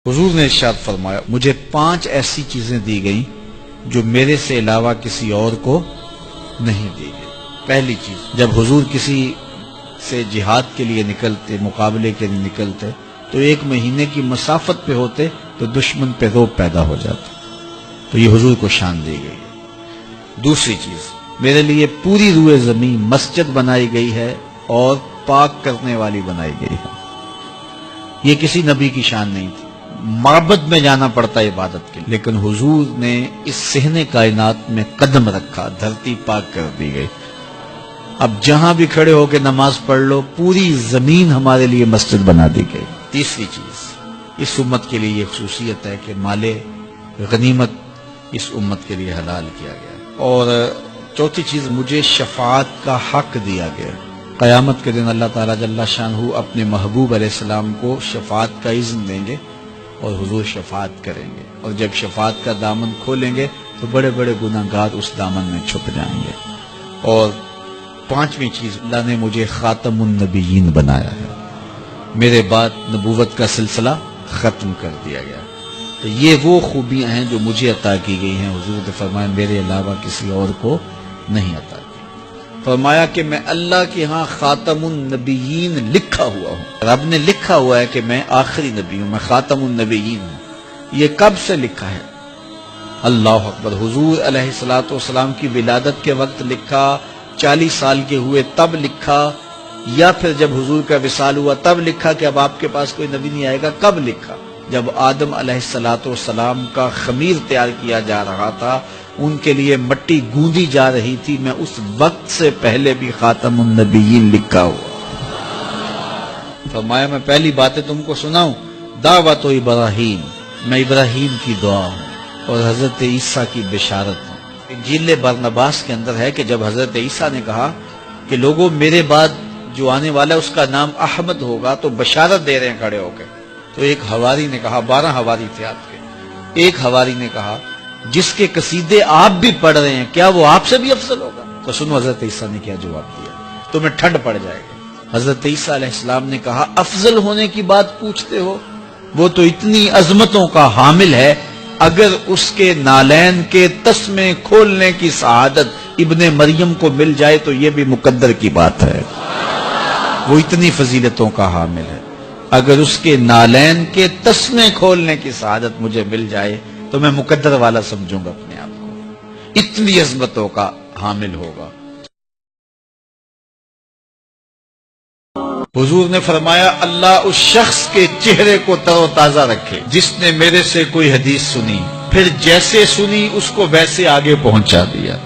حضور نے ارشاد فرمایا مجھے 5 ایسی چیزیں دی گئیں جو میرے سے علاوہ کسی اور کو نہیں دی گئی۔ پہلی چیز، جب حضور کسی سے جہاد کے لیے نکلتے، مقابلے کے لیے نکلتے تو 1 مہینے کی مسافت پہ ہوتے تو دشمن پہ رعب پیدا ہو جاتا، تو یہ حضور کو شان دی گئی ہے۔ دوسری چیز، میرے لیے پوری روئے زمین مسجد بنائی گئی ہے اور پاک کرنے والی بنائی گئی ہے۔ یہ کسی نبی کی شان نہیں تھی، معبد میں جانا پڑتا عبادت کے لیے، لیکن حضور نے اس صحن کائنات میں قدم رکھا، دھرتی پاک کر دی گئی۔ اب جہاں بھی کھڑے ہو کے نماز پڑھ لو، پوری زمین ہمارے لیے مسجد بنا دی گئی۔ تیسری چیز، اس امت کے لیے یہ خصوصیت ہے کہ مال غنیمت اس امت کے لیے حلال کیا گیا۔ اور چوتھی چیز، مجھے شفاعت کا حق دیا گیا۔ قیامت کے دن اللہ تعالیٰ جل شانہ اپنے محبوب علیہ السلام کو شفاعت کا اذن دیں گے اور حضور شفاعت کریں گے، اور جب شفاعت کا دامن کھولیں گے تو بڑے بڑے گناہگار اس دامن میں چھپ جائیں گے۔ اور 5ویں چیز، اللہ نے مجھے خاتم النبیین بنایا ہے، میرے بعد نبوت کا سلسلہ ختم کر دیا گیا۔ تو یہ وہ خوبیاں ہیں جو مجھے عطا کی گئی ہیں، حضور نے فرمایا میرے علاوہ کسی اور کو نہیں عطا کی۔ فرمایا کہ میں اللہ کے ہاں خاتم النبیین لکھا ہوا ہوں، رب نے لکھا ہوا ہے کہ میں آخری نبی ہوں، میں خاتم النبیین ہوں۔ یہ کب سے لکھا ہے؟ اللہ اکبر! حضور علیہ الصلوۃ والسلام کی ولادت کے وقت لکھا، 40 سال کے ہوئے تب لکھا، یا پھر جب حضور کا وصال ہوا تب لکھا کہ اب آپ کے پاس کوئی نبی نہیں آئے گا؟ کب لکھا؟ جب آدم علیہ الصلوۃ والسلام کا خمیر تیار کیا جا رہا تھا، ان کے لیے مٹی گوندی جا رہی تھی، میں اس وقت سے پہلے بھی خاتم النبیین لکھا ہوا۔ فرمایا میں پہلی باتیں تم کو سناؤں، دعوت ابراہیم، میں ابراہیم کی دعا ہوں اور حضرت عیسیٰ کی بشارت ہوں۔ انجیل برنباس کے اندر ہے کہ جب حضرت عیسیٰ نے کہا کہ لوگوں میرے بعد جو آنے والا ہے اس کا نام احمد ہوگا، تو بشارت دے رہے ہیں کھڑے ہو کے، تو ایک حواری نے کہا، 12 حواری تھے آپ کے، ایک حواری نے کہا جس کے قصیدے آپ بھی پڑھ رہے ہیں کیا وہ آپ سے بھی افضل ہوگا؟ تو سنو حضرت عیسیٰ نے کیا جواب دیا، تمہیں ٹھنڈ پڑ جائے گی۔ حضرت عیسیٰ علیہ السلام نے کہا افضل ہونے کی بات پوچھتے ہو؟ وہ تو اتنی عظمتوں کا حامل ہے، اگر اس کے نالین کے تسمے کھولنے کی سعادت ابن مریم کو مل جائے تو یہ بھی مقدر کی بات ہے۔ وہ اتنی فضیلتوں کا حامل ہے، اگر اس کے نالین کے تسمے کھولنے کی سعادت مجھے مل جائے تو میں مقدر والا سمجھوں گا اپنے آپ کو، اتنی عظمتوں کا حامل ہوگا۔ حضور نے فرمایا اللہ اس شخص کے چہرے کو تر و تازہ رکھے جس نے میرے سے کوئی حدیث سنی، پھر جیسے سنی اس کو ویسے آگے پہنچا دیا۔